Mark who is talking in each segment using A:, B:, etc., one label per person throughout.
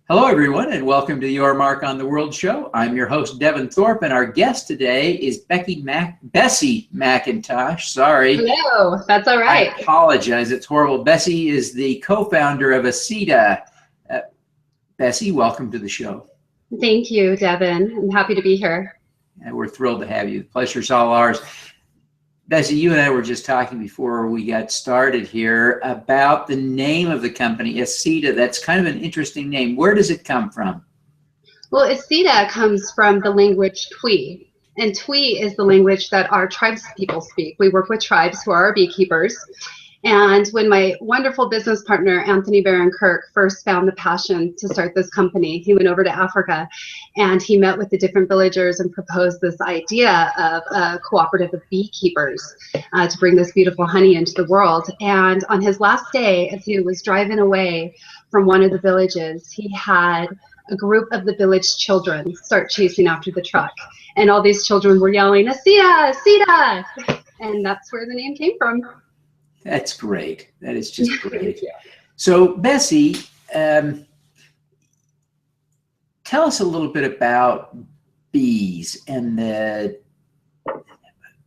A: Hello, everyone, and welcome to Your Mark on the World show. I'm your host, Devin Thorpe, and our guest today is Bessie McIntosh. Sorry.
B: Hello, that's all right.
A: I apologize. It's horrible. Bessie is the co-founder of Aseda. Bessie, welcome to the show.
B: Thank you, Devin. I'm happy to be here.
A: And we're thrilled to have you. The pleasure's all ours. Bessie, you and I were just talking before we got started here about the name of the company, Aseda. That's kind of an interesting name. Where does it come from?
B: Well, Aseda comes from the language Twi, and Twi is the language that our tribes people speak. We work with tribes who are our beekeepers. And when my wonderful business partner, Anthony Baron Kirk, first found the passion to start this company, he went over to Africa and he met with the different villagers and proposed this idea of a cooperative of beekeepers to bring this beautiful honey into the world. And on his last day, as he was driving away from one of the villages, he had a group of the village children start chasing after the truck. And all these children were yelling, "Aseda, Aseda!" And that's where the name came from.
A: That's great. That is just great. So, Bessie, tell us a little bit about bees and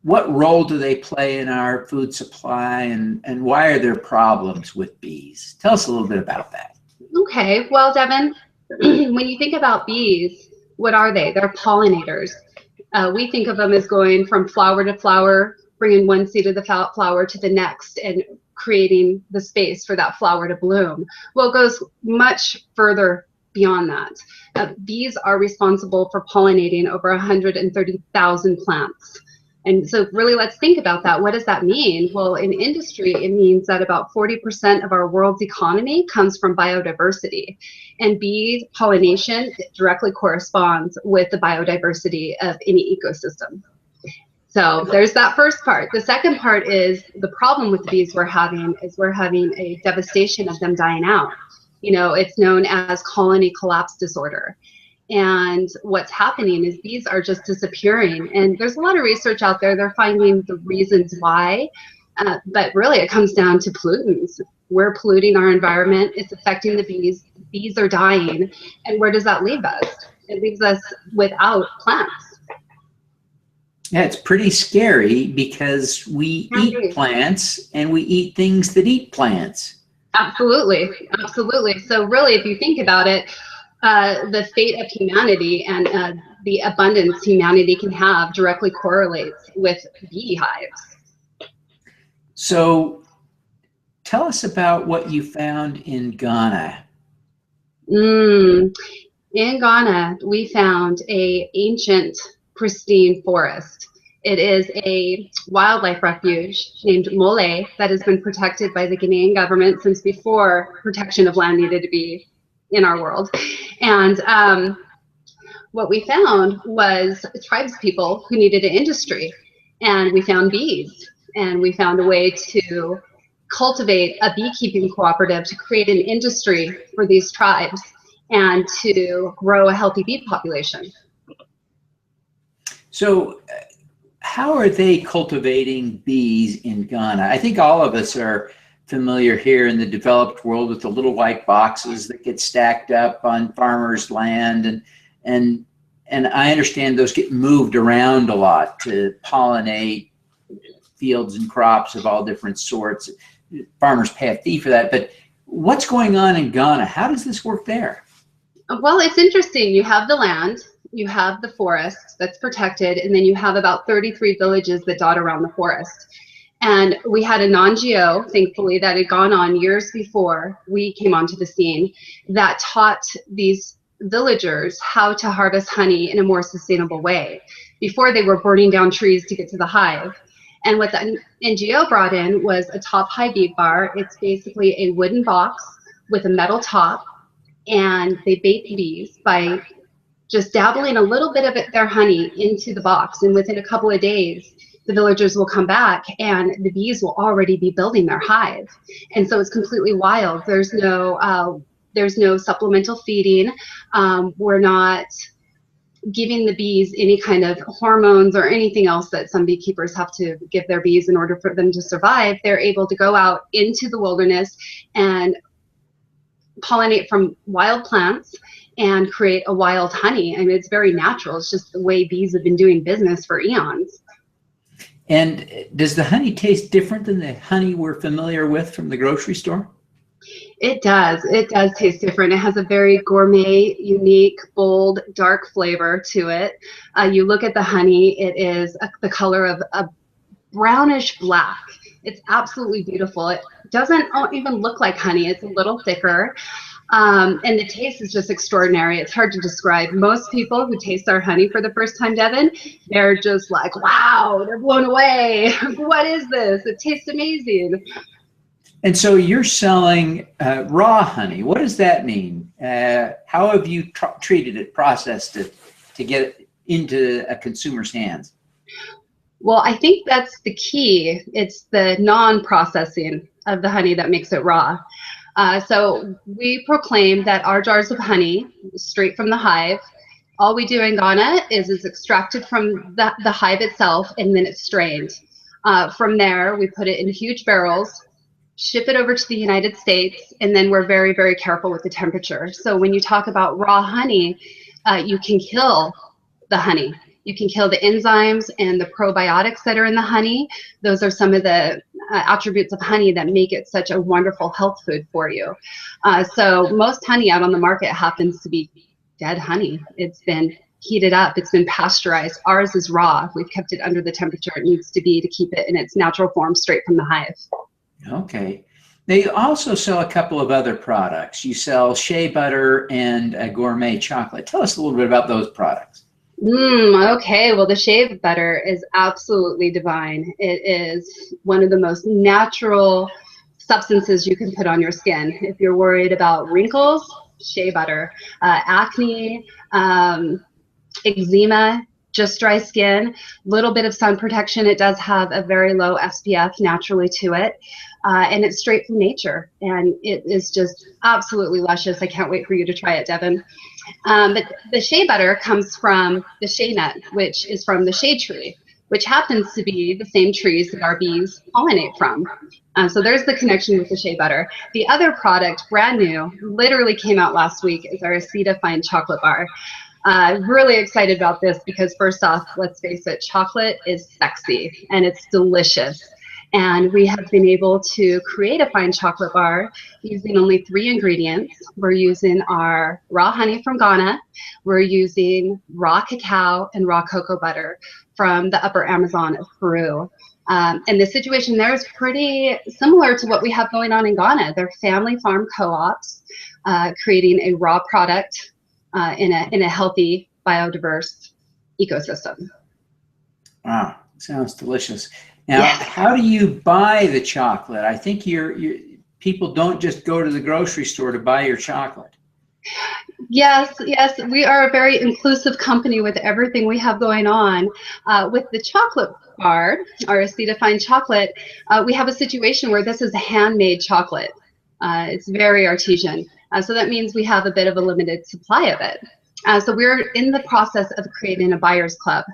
A: what role do they play in our food supply, and why are there problems with bees? Tell us a little bit about that.
B: Okay. Well, Devin, when you think about bees, what are they? They're pollinators. We think of them as going from flower to flower, bringing one seed of the flower to the next and creating the space for that flower to bloom. Well, it goes much further beyond that. Bees are responsible for pollinating over 130,000 plants. And so really, let's think about that. What does that mean? Well, in industry, it means that about 40% of our world's economy comes from biodiversity. And bee pollination directly corresponds with the biodiversity of any ecosystem. So there's that first part. The second part is the problem with the bees we're having a devastation of them dying out. You know, it's known as colony collapse disorder. And what's happening is bees are just disappearing. And there's a lot of research out there. They're finding the reasons why. But really, it comes down to pollutants. We're polluting our environment. It's affecting the bees. Bees are dying. And where does that leave us? It leaves us without plants.
A: Yeah, it's pretty scary because we eat plants and we eat things that eat plants.
B: Absolutely, absolutely. So really, if you think about it, the fate of humanity and the abundance humanity can have directly correlates with beehives.
A: So tell us about what you found in Ghana.
B: In Ghana, we found an ancient pristine forest. It is a wildlife refuge named Mole that has been protected by the Ghanaian government since before protection of land needed to be in our world. And what we found was tribes people who needed an industry, and we found bees, and we found a way to cultivate a beekeeping cooperative to create an industry for these tribes and to grow a healthy bee population.
A: So how are they cultivating bees in Ghana? I think all of us are familiar here in the developed world with the little white boxes that get stacked up on farmers' land, and I understand those get moved around a lot to pollinate fields and crops of all different sorts. Farmers pay a fee for that, but what's going on in Ghana? How does this work there?
B: Well, it's interesting. You have the land, you have the forest that's protected, and then you have about 33 villages that dot around the forest. And we had a non-GO, thankfully, that had gone on years before we came onto the scene that taught these villagers how to harvest honey in a more sustainable way. Before, they were burning down trees to get to the hive. And what the NGO brought in was a top high bee bar. It's basically a wooden box with a metal top, and they bait the bees by just dabbling a little bit of their honey into the box. And within a couple of days, the villagers will come back and the bees will already be building their hive. And so it's completely wild. There's no supplemental feeding. We're not giving the bees any kind of hormones or anything else that some beekeepers have to give their bees in order for them to survive. They're able to go out into the wilderness and pollinate from wild plants and create a wild honey. I mean, it's very natural. It's just the way bees have been doing business for eons.
A: And does the honey taste different than the honey we're familiar with from the grocery store?
B: It does. It does taste different. It has a very gourmet, unique, bold, dark flavor to it. You look at the honey, it is the color of a brownish black. It's absolutely beautiful. It doesn't even look like honey. It's a little thicker. And the taste is just extraordinary. It's hard to describe. Most people who taste our honey for the first time, Devin, they're just like, wow, they're blown away. What is this? It tastes amazing.
A: And so you're selling raw honey. What does that mean? How have you treated it, processed it to get it into a consumer's hands?
B: Well, I think that's the key. It's the non-processing of the honey that makes it raw. So we proclaim that our jars of honey, straight from the hive, all we do in Ghana is it's extracted from the hive itself, and then it's strained. From there, we put it in huge barrels, ship it over to the United States, and then we're very, very careful with the temperature. So when you talk about raw honey, you can kill the honey. You can kill the enzymes and the probiotics that are in the honey. Those are some of the attributes of honey that make it such a wonderful health food for you. So most honey out on the market happens to be dead honey. It's been heated up. It's been pasteurized. Ours is raw. We've kept it under the temperature it needs to be to keep it in its natural form straight from the hive. Okay.
A: Now, you also sell a couple of other products. You sell shea butter and a gourmet chocolate. Tell us a little bit about those products.
B: Okay, well, the shea butter is absolutely divine. It is one of the most natural substances you can put on your skin. If you're worried about wrinkles, shea butter, acne, eczema, just dry skin, little bit of sun protection. It does have a very low SPF naturally to it. And it's straight from nature, and it is just absolutely luscious. I can't wait for you to try it, Devin. But the shea butter comes from the shea nut, which is from the shea tree, which happens to be the same trees that our bees pollinate from. So there's the connection with the shea butter. The other product, brand new, literally came out last week, is our Aseda Fine Chocolate Bar. Really excited about this because first off, let's face it, chocolate is sexy and it's delicious. And we have been able to create a fine chocolate bar using only 3 ingredients. We're using our raw honey from Ghana. We're using raw cacao and raw cocoa butter from the upper Amazon of Peru. And the situation there is pretty similar to what we have going on in Ghana. They're family farm co-ops creating a raw product in a healthy, biodiverse ecosystem.
A: Wow, sounds delicious. Now, how do you buy the chocolate? I think people don't just go to the grocery store to buy your chocolate.
B: Yes, we are a very inclusive company with everything we have going on. With the chocolate bar, our Aseda Fine Chocolate, we have a situation where this is a handmade chocolate. It's very artisan. So that means we have a bit of a limited supply of it. So we're in the process of creating a buyer's club,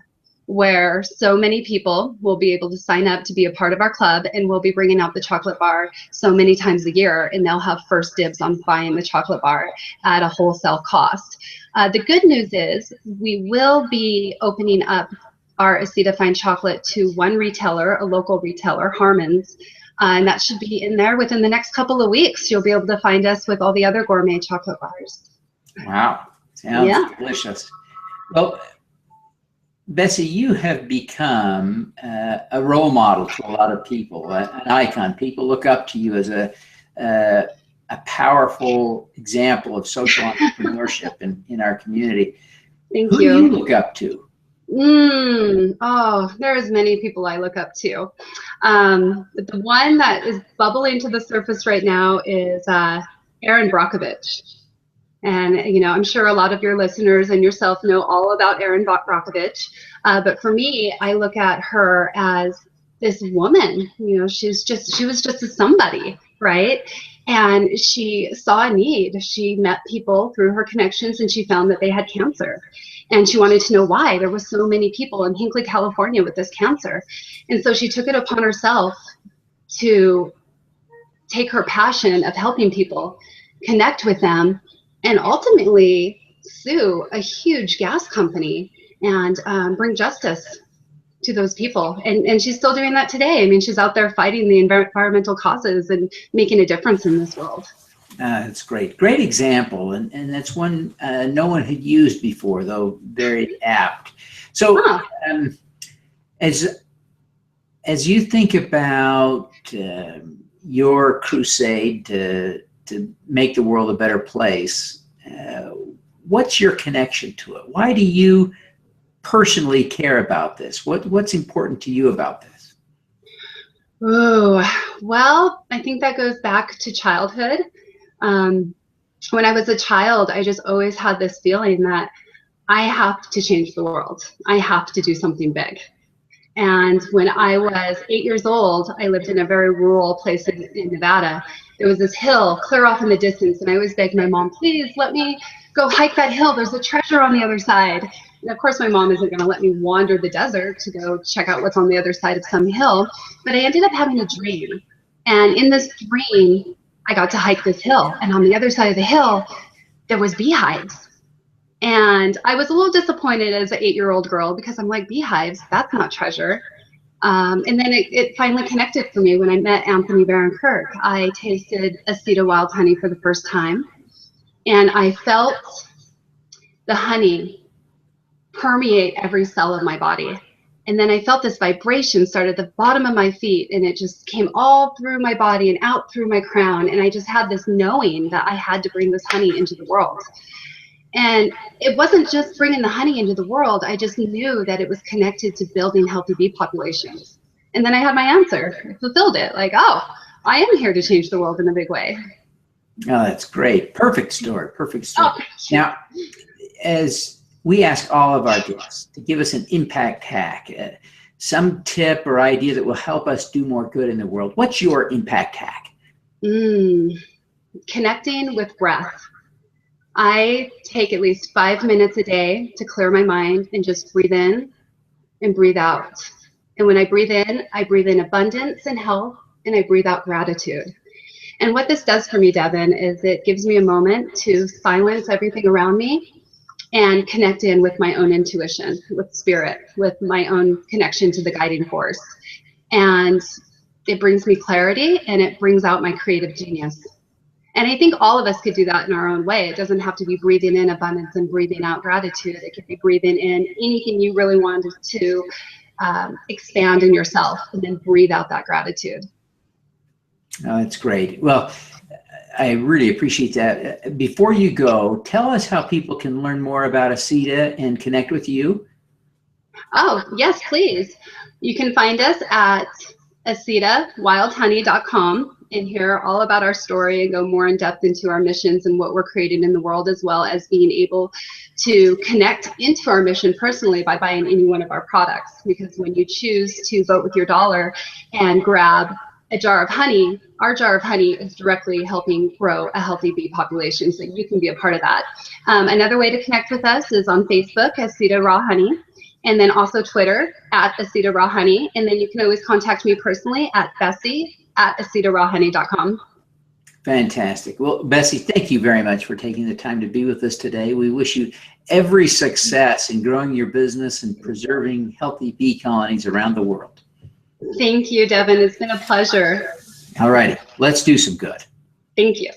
B: where so many people will be able to sign up to be a part of our club, and we'll be bringing out the chocolate bar so many times a year, and they'll have first dibs on buying the chocolate bar at a wholesale cost. The good news is we will be opening up our Aseda Fine Chocolate to one retailer, a local retailer, Harmon's, and that should be in there within the next couple of weeks. You'll be able to find us with all the other gourmet chocolate bars.
A: Wow, sounds delicious. Well, Bessie, you have become a role model to a lot of people, an icon. People look up to you as a powerful example of social entrepreneurship in our community.
B: Thank
A: you. Who do you look up to?
B: Oh, there's many people I look up to. But the one that is bubbling to the surface right now is Erin Brockovich. And, you know, I'm sure a lot of your listeners and yourself know all about Erin Brockovich. But for me, I look at her as this woman. You know, she was just a somebody, right? And she saw a need. She met people through her connections, and she found that they had cancer. And she wanted to know why. There were so many people in Hinckley, California with this cancer. And so she took it upon herself to take her passion of helping people connect with them, and ultimately sue a huge gas company and bring justice to those people. And she's still doing that today. I mean, she's out there fighting the environmental causes and making a difference in this world.
A: That's great. Great example. And that's one no one had used before, though very apt. So as you think about your crusade to make the world a better place, what's your connection to it? Why do you personally care about this? What's important to you about this?
B: Oh, well, I think that goes back to childhood. When I was a child, I just always had this feeling that I have to change the world. I have to do something big. And when I was 8 years old, I lived in a very rural place in Nevada. There was this hill clear off in the distance, and I always begged my mom, please let me go hike that hill. There's a treasure on the other side. And of course, my mom isn't going to let me wander the desert to go check out what's on the other side of some hill. But I ended up having a dream. And in this dream, I got to hike this hill. And on the other side of the hill, there was beehives. And I was a little disappointed as an 8-year-old girl because I'm like, beehives, that's not treasure. And then it finally connected for me when I met Anthony Baron Kirk. I tasted Aseda wild honey for the first time, and I felt the honey permeate every cell of my body. And then I felt this vibration start at the bottom of my feet, and it just came all through my body and out through my crown. And I just had this knowing that I had to bring this honey into the world. And it wasn't just bringing the honey into the world. I just knew that it was connected to building healthy bee populations. And then I had my answer. I fulfilled it. Like, oh, I am here to change the world in a big way.
A: Oh, that's great. Perfect story. Perfect story.
B: Oh,
A: now, as we ask all of our guests to give us an impact hack, some tip or idea that will help us do more good in the world, what's your impact hack?
B: Connecting with breath. I take at least 5 minutes a day to clear my mind and just breathe in and breathe out. And when I breathe in abundance and health, and I breathe out gratitude. And what this does for me, Devin, is it gives me a moment to silence everything around me and connect in with my own intuition, with spirit, with my own connection to the guiding force. And it brings me clarity, and it brings out my creative genius. And I think all of us could do that in our own way. It doesn't have to be breathing in abundance and breathing out gratitude. It could be breathing in anything you really wanted to expand in yourself, and then breathe out that gratitude.
A: Oh, that's great. Well, I really appreciate that. Before you go, tell us how people can learn more about Aseda and connect with you.
B: Oh, yes, please. You can find us at asedawildhoney.com and hear all about our story and go more in depth into our missions and what we're creating in the world, as well as being able to connect into our mission personally by buying any one of our products. Because when you choose to vote with your dollar and grab a jar of honey, our jar of honey is directly helping grow a healthy bee population, so you can be a part of that. Another way to connect with us is on Facebook, Aseda Raw Honey, and then also Twitter at Aseda Raw Honey. And then you can always contact me personally at Bessie@AsedaRawHoney.com.
A: Fantastic. Well, Bessie, thank you very much for taking the time to be with us today. We wish you every success in growing your business and preserving healthy bee colonies around the world.
B: Thank you, Devin. It's been a pleasure.
A: All righty. Let's do some good.
B: Thank you.